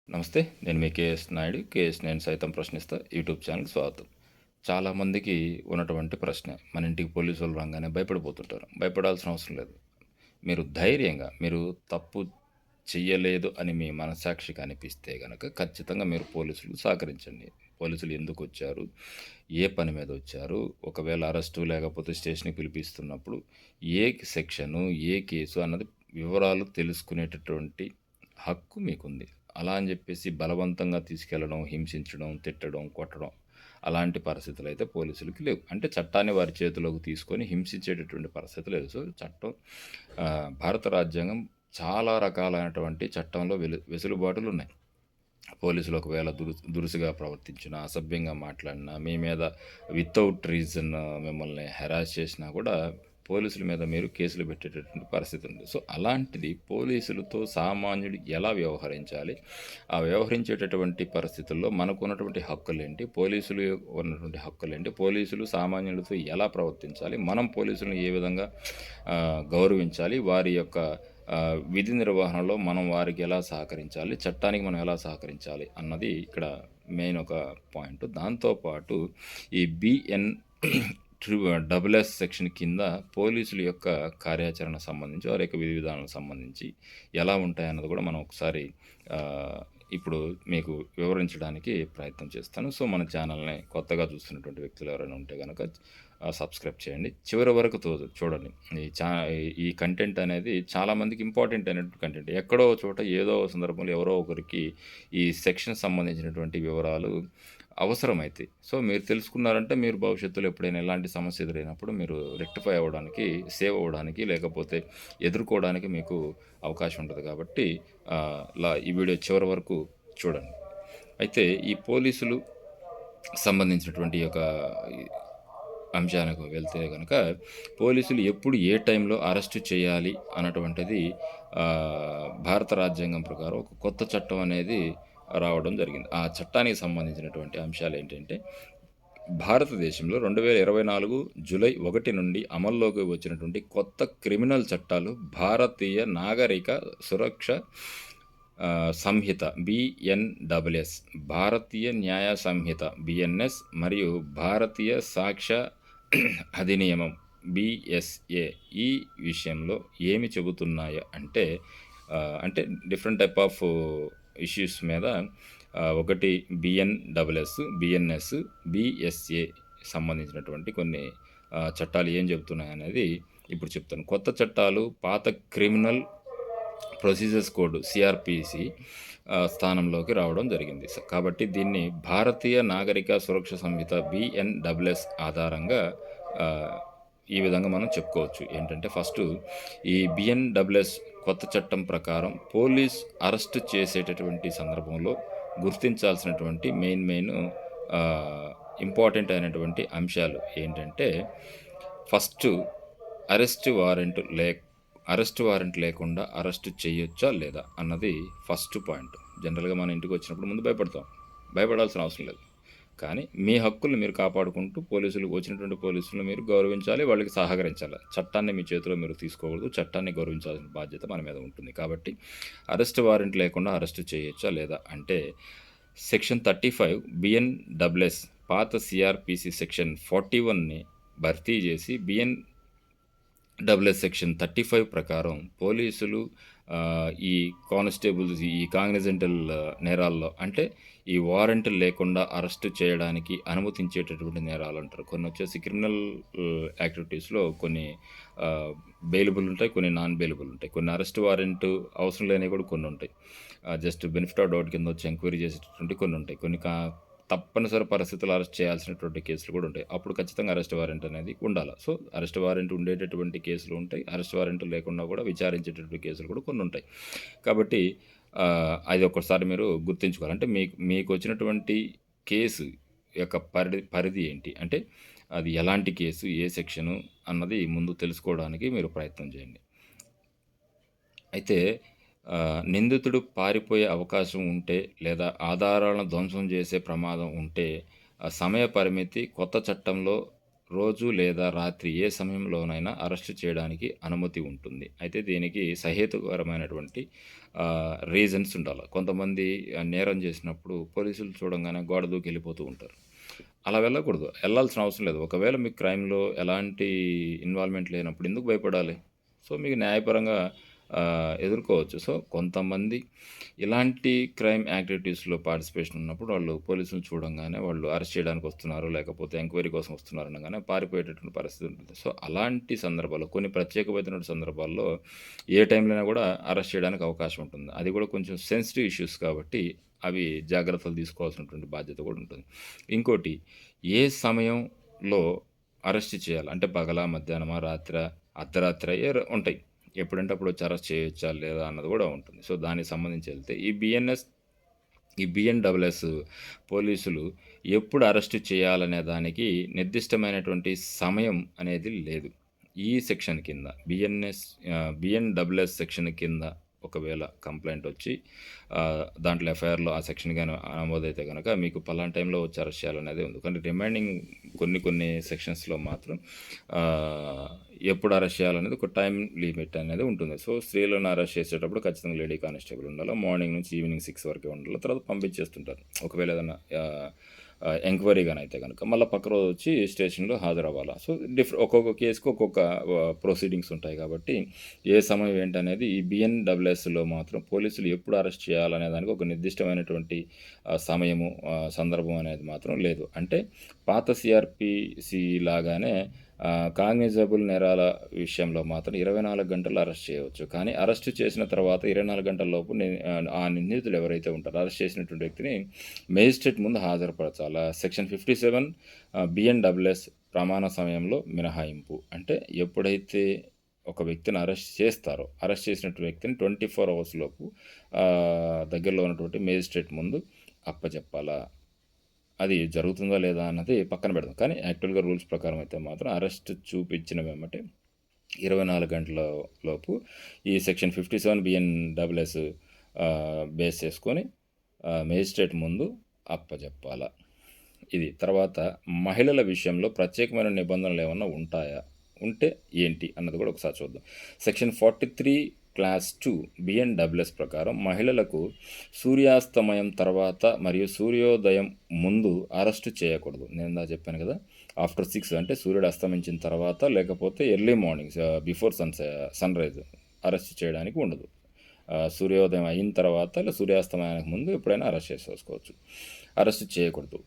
నమస్తే. నేను మీ KS Naidu. KS నేను సైతం ప్రశ్నిస్తా యూట్యూబ్ ఛానల్‌కి స్వాగతం. చాలామందికి ఉన్నటువంటి ప్రశ్న, మన ఇంటికి పోలీసోళ్ళు రాంగానే భయపడిపోతుంటారు. భయపడాల్సిన అవసరం లేదు. మీరు ధైర్యంగా, మీరు తప్పు చెయ్యలేదు అని మీ మనస్సాక్షికి అనిపిస్తే గనక ఖచ్చితంగా మీరు పోలీసులకు సహకరించండి. పోలీసులు ఎందుకొచ్చారు? ఏ పని మీద వచ్చారు? ఒకవేళ అరెస్టు లేకపోతే స్టేషన్‌కి పిలిపిస్తున్నప్పుడు ఏ సెక్షను, ఏ కేసు అన్నది వివరాలు తెలుసుకునేటటువంటి హక్కు మీకుంది. అలా అని జెప్పేసి బలవంతంగా తీసుకెళ్లడం, హింసించడం, తిట్టడం, కొట్టడం అలాంటి పరిస్థితులైతే పోలీసులకి లేవు. అంటే చట్టాన్ని వారి చేతిలోకి తీసుకొని హింసించేటటువంటి పరిస్థితి లేదు. సో, చట్టం భారత రాజ్యాంగం చాలా రకాలైనటువంటి చట్టంలో వెసులుబాటులున్నాయి. పోలీసులు ఒకవేళ దురుసుగా ప్రవర్తించినా, అసభ్యంగా మాట్లాడినా, మీ మీద వితౌట్ రీజన్ మిమ్మల్ని హెరాస్ చేసినా కూడా పోలీసుల మీద మీరు కేసులు పెట్టేటటువంటి పరిస్థితి ఉంది. సో, అలాంటిది పోలీసులతో సామాన్యుడు ఎలా వ్యవహరించాలి? ఆ వ్యవహరించేటటువంటి పరిస్థితుల్లో మనకున్నటువంటి హక్కులేంటి? పోలీసులు ఉన్నటువంటి హక్కులేంటి? పోలీసులు సామాన్యులతో ఎలా ప్రవర్తించాలి? మనం పోలీసులను ఏ విధంగా గౌరవించాలి? వారి యొక్క విధి నిర్వహణలో మనం వారికి ఎలా సహకరించాలి? చట్టానికి మనం ఎలా సహకరించాలి? అన్నది ఇక్కడ మెయిన్ ఒక పాయింట్. దాంతో పాటు ఈ బీఎన్ డబుల్ ఎస్ సెక్షన్ కింద పోలీసుల యొక్క కార్యాచరణ సంబంధించి, వారి యొక్క విధి విధానాలకు సంబంధించి ఎలా ఉంటాయన్నది కూడా మనం ఒకసారి ఇప్పుడు మీకు వివరించడానికి ప్రయత్నం చేస్తాను. సో, మన ఛానల్‌ని కొత్తగా చూస్తున్నటువంటి వ్యక్తులు ఎవరైనా ఉంటే గనక సబ్స్క్రైబ్ చేయండి. చివరి వరకు చూడండి. ఈ కంటెంట్ అనేది చాలామందికి ఇంపార్టెంట్ అయినటువంటి కంటెంట్. ఎక్కడో చోట ఏదో సందర్భంలో ఎవరో ఒకరికి ఈ సెక్షన్ సంబంధించినటువంటి వివరాలు అవసరమైతాయి. సో, మీరు తెలుసుకున్నారంటే మీరు భవిష్యత్తులో ఎప్పుడైనా ఎలాంటి సమస్య ఎదురైనప్పుడు మీరు రెక్టిఫై అవ్వడానికి, సేవ్ అవ్వడానికి, లేకపోతే ఎదుర్కోవడానికి మీకు అవకాశం ఉంటది కాబట్టి ఈ వీడియో చివరి వరకు చూడండి. అయితే ఈ పోలీసులు సంబంధించినటువంటి యొక్క అంశానికి వెళ్తే గనక, పోలీసులు ఎప్పుడు ఏ టైంలో అరెస్టు చేయాలి అన్నటువంటిది భారత రాజ్యాంగం ప్రకారం ఒక కొత్త చట్టం అనేది రావడం జరిగింది. ఆ చట్టానికి సంబంధించినటువంటి అంశాలేంటంటే, భారతదేశంలో 2024 జూలై 1 నుండి అమల్లోకి వచ్చినటువంటి కొత్త క్రిమినల్ చట్టాలు భారతీయ నాగరిక సురక్ష సంహిత బిఎన్‌డబ్ల్యూఎస్, భారతీయ న్యాయ సంహిత బిఎన్ఎస్ మరియు భారతీయ సాక్ష్య అధినియమం బిఎస్ఏ ఈ విషయంలో ఏమి చెబుతున్నాయో అంటే, అంటే డిఫరెంట్ టైప్ ఆఫ్ ఇష్యూస్ మీద ఒకటి బిఎన్‌డబ్ల్యూఎస్, బిఎన్ఎస్, బిఎస్ఏ సంబంధించినటువంటి కొన్ని చట్టాలు ఏం చెబుతున్నాయనేది ఇప్పుడు చెప్తాను. కొత్త చట్టాలు పాత క్రిమినల్ ప్రొసీజర్స్ కోడ్ సిఆర్పిసి స్థానంలోకి రావడం జరిగింది. కాబట్టి దీన్ని భారతీయ నాగరిక సురక్ష సంహిత బిఎన్‌డబ్ల్యూఎస్ ఆధారంగా ఈ విధంగా మనం చెప్పుకోవచ్చు. ఏంటంటే ఫస్టు ఈ బిఎన్‌డబ్ల్యూఎస్ కొత్త చట్టం ప్రకారం పోలీస్ అరెస్ట్ చేసేటటువంటి సందర్భంలో గుర్తించాల్సినటువంటి మెయిన్ ఇంపార్టెంట్ అయినటువంటి అంశాలు ఏంటంటే, ఫస్టు అరెస్ట్ వారెంట్ లేకుండా అరెస్ట్ చేయొచ్చా లేదా అన్నది ఫస్ట్ పాయింట్. జనరల్‌గా మన ఇంటికి వచ్చినప్పుడు ముందు భయపడతాం. భయపడాల్సిన అవసరం లేదు. కానీ మీ హక్కుల్ని మీరు కాపాడుకుంటూ వచ్చినటువంటి పోలీసులను మీరు గౌరవించాలి, వాళ్ళకి సహకరించాలి. చట్టాన్ని మీ చేతిలో మీరు తీసుకోకూడదు. చట్టాన్ని గౌరవించాల్సిన బాధ్యత మన మీద ఉంటుంది. కాబట్టి అరెస్ట్ వారెంట్ లేకుండా అరెస్ట్ చేయొచ్చా లేదా అంటే, సెక్షన్ 35 బిఎన్‌డబ్ల్యూఎస్ పాత సిఆర్పిసి సెక్షన్ 41ని భర్తీ చేసి బిఎన్‌డబ్ల్యూఎస్ సెక్షన్ 35 ప్రకారం పోలీసులు ఈ కానిస్టేబుల్స్ ఈ కాగ్నిజెంటల్ నేరాల్లో, అంటే ఈ వారెంట్ లేకుండా అరెస్ట్ చేయడానికి అనుమతించేటటువంటి నేరాలు అంటారు. కొన్ని వచ్చేసి క్రిమినల్ యాక్టివిటీస్‌లో కొన్ని బెయిలబుల్ ఉంటాయి, కొన్ని నాన్ బెయిలబుల్ ఉంటాయి. కొన్ని అరెస్ట్ వారెంట్ అవసరం లేనివి కూడా కొన్ని ఉంటాయి. జస్ట్ బెనిఫిట్ ఆఫ్ డౌట్ కింద వచ్చి ఎంక్వైరీ చేసేటటువంటి కొన్ని ఉంటాయి. కొన్ని తప్పనిసరి పరిస్థితుల్లో అరెస్ట్ చేయాల్సినటువంటి కేసులు కూడా ఉంటాయి. అప్పుడు ఖచ్చితంగా అరెస్ట్ వారెంట్ అనేది ఉండాలి. సో, అరెస్ట్ వారెంట్ ఉండేటటువంటి కేసులు ఉంటాయి. అరెస్ట్ వారెంట్ లేకుండా కూడా విచారించేటటువంటి కేసులు కూడా కొన్ని ఉంటాయి. కాబట్టి అది ఒక్కసారి మీరు గుర్తుంచుకోవాలి. అంటే మీకు వచ్చినటువంటి కేసు యొక్క పరిధి ఏంటి? అంటే అది ఎలాంటి కేసు, ఏ సెక్షను అన్నది ముందు తెలుసుకోవడానికి మీరు ప్రయత్నం చేయండి. అయితే నిందితుడు పారిపోయే అవకాశం ఉంటే, లేదా ఆధారాలను ధ్వంసం చేసే ప్రమాదం ఉంటే, సమయ పరిమితి కొత్త చట్టంలో రోజు లేదా రాత్రి ఏ సమయంలోనైనా అరెస్ట్ చేయడానికి అనుమతి ఉంటుంది. అయితే దీనికి సహేతుకరమైనటువంటి రీజన్స్ ఉండాల. కొంతమంది నేరం చేసినప్పుడు పోలీసులు చూడంగానే గోడ దూకి ఎళ్ళిపోతూ ఉంటారు. అలా వెళ్ళకూడదు. ఎళ్ళాల్సిన అవసరం లేదు. ఒకవేళ మీకు క్రైమ్‌లో ఎలాంటి ఇన్వాల్వ్‌మెంట్ లేనప్పుడు ఎందుకు భయపడాలి? సో, మీకు న్యాయపరంగా ఎదుర్కోవచ్చు. సో, కొంతమంది ఇలాంటి క్రైమ్ యాక్టివిటీస్‌లో పార్టిసిపేషన్ ఉన్నప్పుడు వాళ్ళు పోలీసులను చూడంగానే వాళ్ళు అరెస్ట్ చేయడానికి వస్తున్నారు, లేకపోతే ఎంక్వైరీ కోసం వస్తున్నారు అనంగానే పారిపోయేటటువంటి పరిస్థితి ఉంటుంది. సో, అలాంటి సందర్భాల్లో కొన్ని ప్రత్యేకమైనటువంటి సందర్భాల్లో ఏ టైంలో అయినా కూడా అరెస్ట్ చేయడానికి అవకాశం ఉంటుంది. అది కూడా కొంచెం సెన్సిటివ్ ఇష్యూస్ కాబట్టి అవి జాగ్రత్తలు తీసుకోవాల్సినటువంటి బాధ్యత కూడా ఉంటుంది. ఇంకోటి ఏ సమయంలో అరెస్ట్ చేయాలి? అంటే పగలా, మధ్యాహ్నమా, రాత్రా, అర్ధరాత్రా ఉంటాయి. ఎప్పుడంటే అప్పుడు వచ్చి అరెస్ట్ చేయొచ్చా లేదా అన్నది కూడా ఉంటుంది. సో, దానికి సంబంధించి వెళ్తే ఈ బిఎన్‌డబ్ల్యూఎస్ పోలీసులు ఎప్పుడు అరెస్ట్ చేయాలనే దానికి నిర్దిష్టమైనటువంటి సమయం అనేది లేదు. ఈ సెక్షన్ కింద బిఎన్‌డబ్ల్యూఎస్ సెక్షన్ కింద ఒకవేళ కంప్లెయింట్ వచ్చి దాంట్లో ఎఫ్ఐఆర్‌లో ఆ సెక్షన్ గాని నమోదైతే గనక మీకు పలానా టైంలో వచ్చి అరెస్ట్ చేయాలనేది ఉంది. కానీ రిమైనింగ్ కొన్ని సెక్షన్స్‌లో మాత్రం ఆహ్, ఎప్పుడు అరెస్ట్ చేయాలనేది ఒక టైమ్ లిమిట్ అనేది ఉంటుంది. సో, స్త్రీలను అరెస్ట్ చేసేటప్పుడు ఖచ్చితంగా లేడీ కానిస్టేబుల్ ఉండాలి. మార్నింగ్ నుంచి ఈవినింగ్ 6 వరకే ఉండాలి. తర్వాత పంపించేస్తుంటారు. ఒకవేళ ఏదన్నా ఎంక్వైరీ గానైతే గనక. మళ్ళా పక్క రోజొచ్చి స్టేషన్‌లో హాజరవ్వాలా. సో, ఒక్కొక్క కేస్‌కి ఒక్కొక్క ప్రొసీడింగ్స్ ఉంటాయి కాబట్టి, ఏ సమయం ఏంటనేది ఈ బిఎన్‌డబ్ల్యూఎస్‌లో మాత్రం పోలీసులు ఎప్పుడు అరెస్ట్ చేయాలనే దానికి ఒక నిర్దిష్టమైనటువంటి సమయము, సందర్భం అనేది మాత్రం లేదు. అంటే పాత సిఆర్‌పిసి లాగానే కాగ్నిజబుల్ నేరాల విషయంలో మాత్రం 24 గంటల్లో అరెస్ట్ చేయవచ్చు. కానీ అరెస్ట్ చేసిన తర్వాత 24 గంటల లోపు ఆ నిందితులు ఎవరైతే ఉంటారో అరెస్ట్ చేసినటువంటి వ్యక్తిని మేజిస్ట్రేట్ ముందు హాజరుపరచాలా. సెక్షన్ 57 బిఎన్‌డబ్ల్యూఎస్ ప్రమాణ సమయంలో మినహాయింపు. అంటే ఎప్పుడైతే ఒక వ్యక్తిని అరెస్ట్ చేస్తారో, అరెస్ట్ చేసినటువంటి వ్యక్తిని 24 అవర్స్ లోపు దగ్గరలో ఉన్నటువంటి మేజిస్ట్రేట్ ముందు అప్పజెప్పాలా. అది జరుగుతుందా లేదా అన్నది పక్కన పెడదాం. కానీ యాక్చువల్‌గా రూల్స్ ప్రకారం అయితే మాత్రం అరెస్ట్ చూపించిన వెంబటే 24 గంటల లోపు ఈ సెక్షన్ 57 బిఎన్‌డబ్ల్యూఎస్ బేస్ చేసుకొని మేజిస్ట్రేట్ ముందు అప్పజెప్పాల. ఇది. తర్వాత మహిళల విషయంలో ప్రత్యేకమైన నిబంధనలేమన్నా ఉంటాయా? ఉంటే ఏంటి? అన్నది కూడా ఒకసారి చూద్దాం. సెక్షన్ 43 క్లాస్ 2 బిఎన్‌డబ్ల్యూఎస్ ప్రకారం మహిళలకు సూర్యాస్తమయం తర్వాత మరియు సూర్యోదయం ముందు అరెస్టు చేయకూడదు. నేనిందాక చెప్పాను కదా! ఆఫ్టర్ 6 అంటే సూర్యుడు అస్తమించిన తర్వాత లేకపోతే early morning before sunrise arrest చేయడానికి ఉండదు. సూర్యోదయం అయిన తర్వాత సూర్యాస్తమయానికి ముందు ఎప్పుడైనా అరెస్ట్ చేసేసుకోవచ్చు. అరెస్ట్ చేయకూడదు.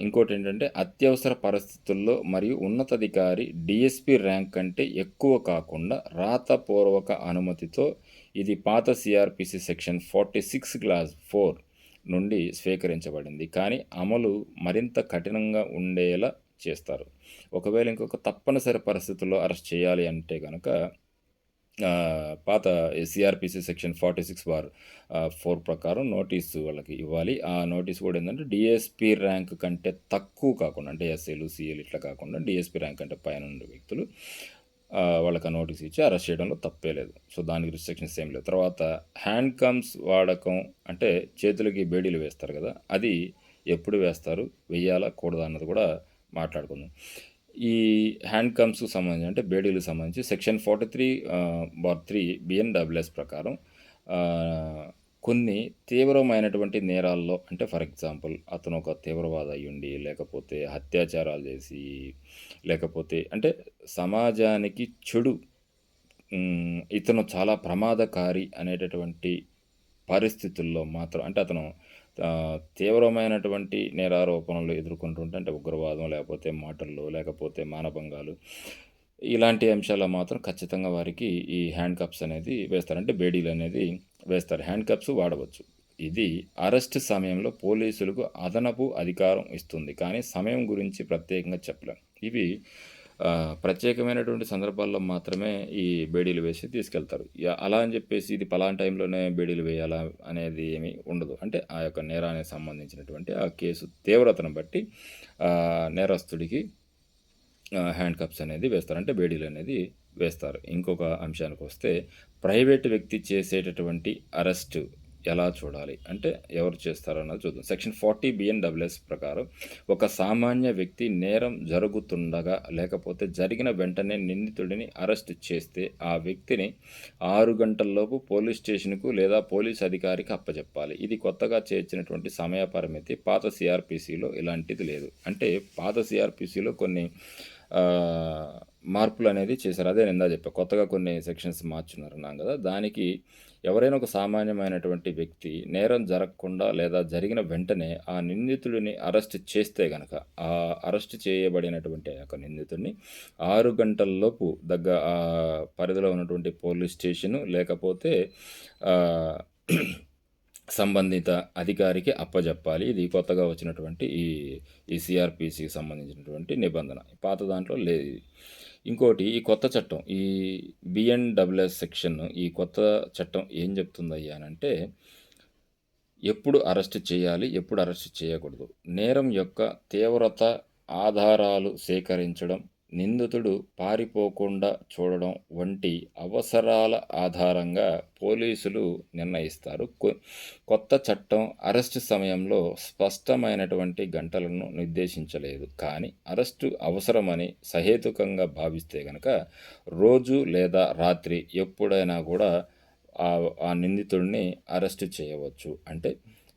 ఇంకోటేంటంటే అత్యవసర పరిస్థితుల్లో మరియు ఉన్నతాధికారి డీఎస్పీ ర్యాంక్ కంటే ఎక్కువ కాకుండా రాతపూర్వక అనుమతితో ఇది పాత సిఆర్‌పిసి సెక్షన్ 46 క్లాస్ 4 నుండి స్వీకరించబడింది. కానీ అమలు మరింత కఠినంగా ఉండేలా చేస్తారు. ఒకవేళ ఇంకొక తప్పనిసరి పరిస్థితుల్లో అరెస్ట్ చేయాలి అంటే గనక పాత సిఆర్‌పిసి సెక్షన్ 46/4 ప్రకారం నోటీసు వాళ్ళకి ఇవ్వాలి. ఆ నోటీస్ కూడా ఏందంటే డీఎస్పీ ర్యాంక్ కంటే తక్కువ కాకుండా అంటే ఎస్ఏలు, సీఏలు ఇట్లా కాకుండా డీఎస్పీ ర్యాంక్ కంటే పైన ఉండే వ్యక్తులు వాళ్ళకి ఆ నోటీస్ ఇచ్చి అరెస్ట్ చేయడంలో తప్పే లేదు. సో, దానికి రిస్ట్రిక్షన్స్ ఏం లేవు. తర్వాత హ్యాండ్ కమ్స్ వాడకం అంటే చేతులకి బేడీలు వేస్తారు కదా! అది ఎప్పుడు వేస్తారు? వెయ్యాలా? కూడదా? అన్నది కూడా మాట్లాడుకుందాం. ఈ హ్యాండ్ కమ్స్‌కి సంబంధించి అంటే బేడీలకు సంబంధించి సెక్షన్ 43/3 బిఎన్‌డబ్ల్యూఎస్ ప్రకారం కొన్ని తీవ్రమైనటువంటి నేరాల్లో అంటే ఫర్ ఎగ్జాంపుల్ అతను ఒక తీవ్రవాది అయ్యుండి, లేకపోతే అత్యాచారాలు చేసి, లేకపోతే అంటే సమాజానికి చెడు, ఇతను చాలా ప్రమాదకారి అనేటటువంటి పరిస్థితుల్లో మాత్రం అంటే అతను తీవ్రమైనటువంటి నేరారోపణలు ఎదుర్కొంటుంటే అంటే ఉగ్రవాదం, లేకపోతే మాటల్లో, లేకపోతే మానభంగాలు ఇలాంటి అంశాల్లో మాత్రం ఖచ్చితంగా వారికి ఈ హ్యాండ్ కప్స్ అనేది వేస్తారు. అంటే బేడీలనేది వేస్తారు. హ్యాండ్ కప్స్ వాడవచ్చు. ఇది అరెస్ట్ సమయంలో పోలీసులకు అదనపు అధికారం ఇస్తుంది. కానీ సమయం గురించి ప్రత్యేకంగా చెప్పలేం. ఇవి ప్రత్యేకమైనటువంటి సందర్భాల్లో మాత్రమే ఈ బేడీలు వేసి తీసుకెళ్తారు. అలా అని చెప్పేసి ఇది పలానా టైంలోనే బేడీలు వేయాలా అనేది ఏమీ ఉండదు. అంటే ఆ యొక్క నేరానికి సంబంధించినటువంటి ఆ కేసు తీవ్రతను బట్టి నేరస్తుడికి హ్యాండ్ కప్స్ అనేది వేస్తారు. అంటే బేడీలు అనేది వేస్తారు. ఇంకొక అంశానికొస్తే ప్రైవేట్ వ్యక్తి చేసేటటువంటి అరెస్టు ఎలా చూడాలి? అంటే ఎవరు చేస్తారన్నది చూద్దాం. సెక్షన్ 40 బిఎన్‌డబ్ల్యూఎస్ ప్రకారం ఒక సామాన్య వ్యక్తి నేరం జరుగుతుండగా, లేకపోతే జరిగిన వెంటనే నిందితుడిని అరెస్ట్ చేస్తే, ఆ వ్యక్తిని 6 గంటల్లోపు పోలీస్ స్టేషన్‌కు లేదా పోలీస్ అధికారికి అప్పజెప్పాలి. ఇది కొత్తగా చేర్చినటువంటి సమయ పరిమితి. పాత సీఆర్‌పీసీలో ఇలాంటిది లేదు. అంటే పాత సీఆర్‌పీసీలో కొన్ని ఆహ్, మార్పులనేది చేశారు. అదే నేను ఇందాక చెప్పా. కొత్తగా కొన్ని సెక్షన్స్ మార్చున్నారన్నాం గదా! దానికి ఎవరైనా ఒక సామాన్యమైనటువంటి వ్యక్తి నేరం జరగకుండా లేదా జరిగిన వెంటనే ఆ నిందితుడిని అరెస్ట్ చేస్తే గనక, ఆ అరెస్ట్ చేయబడినటువంటి ఆ యొక్క నిందితుడిని 6 గంటల్లోపు పరిధిలో ఉన్నటువంటి పోలీస్ స్టేషను లేకపోతే ఆహ్, సంబంధిత అధికారికి అప్పజెప్పాలి. ఇది కొత్తగా వచ్చినటువంటి ఈ సీఆర్‌పీసీకి సంబంధించినటువంటి నిబంధన. పాత దాంట్లో లేదు ఇది. ఇంకోటి ఈ కొత్త చట్టం ఈ బిఎన్‌డబ్ల్యూఎస్ సెక్షన్ ఈ కొత్త చట్టం ఏం చెప్తుందయ్యా అనంటే, ఎప్పుడు అరెస్ట్ చేయాలి? ఎప్పుడు అరెస్ట్ చేయకూడదు? నేరం యొక్క తీవ్రత, ఆధారాలు సేకరించడం, నిందితుడు పారిపోకుండా చూడడం వంటి అవసరాల ఆధారంగా పోలీసులు నిర్ణయిస్తారు. కొత్త చట్టం అరెస్టు సమయంలో స్పష్టమైనటువంటి గంటలను నిర్దేశించలేదు. కానీ అరెస్టు అవసరమని సహేతుకంగా భావిస్తే గనక రోజు లేదా రాత్రి ఎప్పుడైనా కూడా ఆ నిందితుడిని అరెస్ట్ చేయవచ్చు. అంటే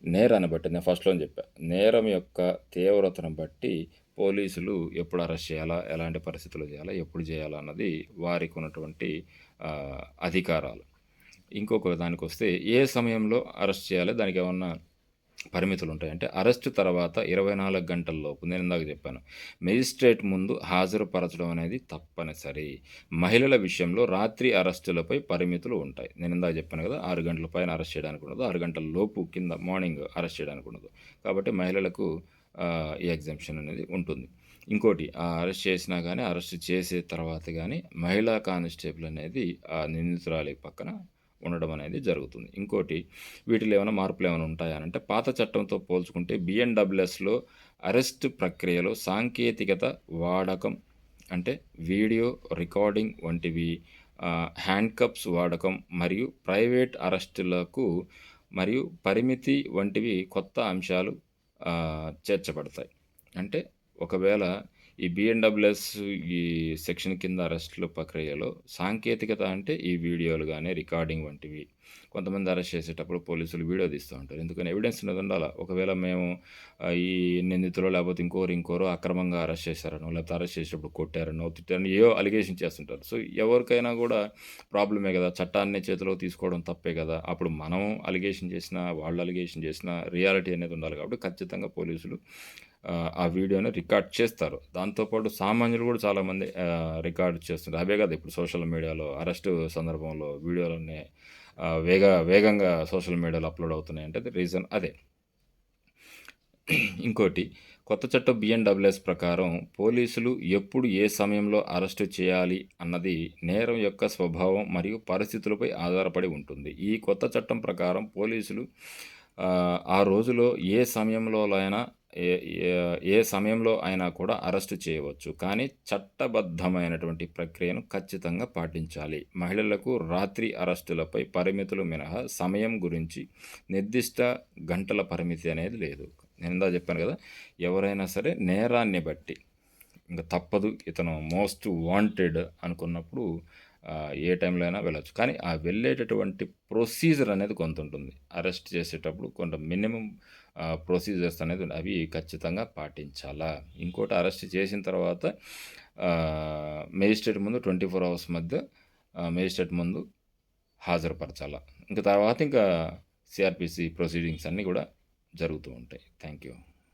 నేరాన్ని బట్టి నేను ఫస్ట్‌లోనే చెప్పా. నేరం యొక్క తీవ్రతను బట్టి పోలీసులు ఎప్పుడు అరెస్ట్ చేయాలా? ఎలాంటి పరిస్థితుల్లో చేయాలా? ఎప్పుడు చేయాలా? అన్నది వారికున్నటువంటి అధికారాలు. ఇంకొక దానికొస్తే ఏ సమయంలో అరెస్ట్ చేయాలి? దానికేమన్నా పరిమితులుంటాయి. అంటే అరెస్టు తర్వాత 24 గంటల్లోపు నేనిందాక చెప్పాను. మేజిస్ట్రేట్ ముందు హాజరుపరచడం అనేది తప్పనిసరి. మహిళల విషయంలో రాత్రి అరెస్టులపై పరిమితులు ఉంటాయి. నేనిందాక చెప్పాను కదా! 6 గంటల పైన అరెస్ట్ చేయడానికి ఉండదు. 6 గంటల లోపు కింద మార్నింగ్ అరెస్ట్ చేయడానికి ఉండదు. కాబట్టి మహిళలకు ఈ ఎగ్జంప్షన్ అనేది ఉంటుంది. ఇంకోటి అరెస్ట్ చేసినా గానీ, అరెస్ట్ చేసే తర్వాత గానీ, మహిళా కానిస్టేబుల్ అనేది ఆ నిందితురాలి పక్కన ఉండడం అనేది జరుగుతుంది. ఇంకోటి వీటిలో ఏమైనా మార్పులేమైనా ఉంటాయా అనంటే, పాత చట్టంతో పోల్చుకుంటే బిఎన్‌డబ్ల్యూఎస్‌లో అరెస్ట్ ప్రక్రియలో సాంకేతికత వాడకం అంటే వీడియో రికార్డింగ్ వంటివి, హ్యాండ్‌కప్స్ వాడకం మరియు ప్రైవేట్ అరెస్టులకు మరియు పరిమితి వంటివి కొత్త అంశాలు చేర్చబడతాయి. అంటే ఒకవేళ ఈ బిఎన్‌డబ్ల్యూఎస్ ఈ సెక్షన్ కింద అరెస్టుల ప్రక్రియలో సాంకేతికత అంటే ఈ వీడియోలు గానీ, రికార్డింగ్ వంటివి. కొంతమంది అరెస్ట్ చేసేటప్పుడు పోలీసులు వీడియో తీస్తూ ఉంటారు. ఎందుకని ఎవిడెన్స్ అనేది ఉండాల. ఒకవేళ మేము ఈ నిందితులో లేకపోతే ఇంకోరో అక్రమంగా అరెస్ట్ చేశారనో, లేకపోతే అరెస్ట్ చేసేటప్పుడు కొట్టారనో, తిట్టారనో ఏవో అలిగేషన్ చేస్తుంటారు. సో, ఎవరికైనా గూడా ప్రాబ్లమే గదా! చట్టాన్ని చేతిలోకి తీసుకోవడం తప్పే గదా! అప్పుడు మనం అలిగేషన్ చేసినా, వాళ్ళు అలిగేషన్ చేసినా రియాలిటీ అనేది ఉండాలి కాబట్టి ఖచ్చితంగా పోలీసులు ఆ వీడియోని రికార్డ్ చేస్తారు. దాంతో పాటు సామాన్యులు గూడా చాలామంది రికార్డ్ చేస్తుంటారు. అవే కాదు ఇప్పుడు సోషల్ మీడియాలో అరెస్టు సందర్భంలో వీడియోలన్నీ వేగంగా సోషల్ మీడియాలో అప్‌లోడ్ అవుతున్నాయంటే రీజన్ అదే. ఇంకోటి కొత్త చట్టం బిఎన్‌డబ్ల్యూఎస్ ప్రకారం పోలీసులు ఎప్పుడు ఏ సమయంలో అరెస్టు చేయాలి అన్నది నేరం యొక్క స్వభావం మరియు పరిస్థితులపై ఆధారపడి ఉంటుంది. ఈ కొత్త చట్టం ప్రకారం పోలీసులు ఆ రోజులో ఏ ఏ ఏ సమయంలో అయినా కూడా అరెస్టు చేయవచ్చు. కానీ చట్టబద్ధమైనటువంటి ప్రక్రియను ఖచ్చితంగా పాటించాలి. మహిళలకు రాత్రి అరెస్టులపై పరిమితులు మినహా సమయం గురించి నిర్దిష్ట గంటల పరిమితి అనేది లేదు. నేను ఇందాక చెప్పాను కదా! ఎవరైనా సరే నేరాన్ని బట్టి ఇంక తప్పదు ఇతను మోస్ట్ వాంటెడ్ అనుకున్నప్పుడు ఏ టైంలో అయినా వెళ్ళొచ్చు. కానీ ఆ వెళ్ళేటటువంటి ప్రొసీజర్ అనేది కొంతుంటుంది. అరెస్ట్ చేసేటప్పుడు కొంత మినిమమ్ ప్రొసీజర్స్ అనేది అవి ఖచ్చితంగా పాటించాలా. ఇంకోటి అరెస్ట్ చేసిన తర్వాత మేజిస్ట్రేట్ ముందు 24 అవర్స్ మధ్య మేజిస్ట్రేట్ ముందు హాజరుపరచాలా. ఇంక తర్వాత ఇంకా సీఆర్‌పీసీ ప్రొసీడింగ్స్ అన్నీ కూడా జరుగుతూ ఉంటాయి. Thank you.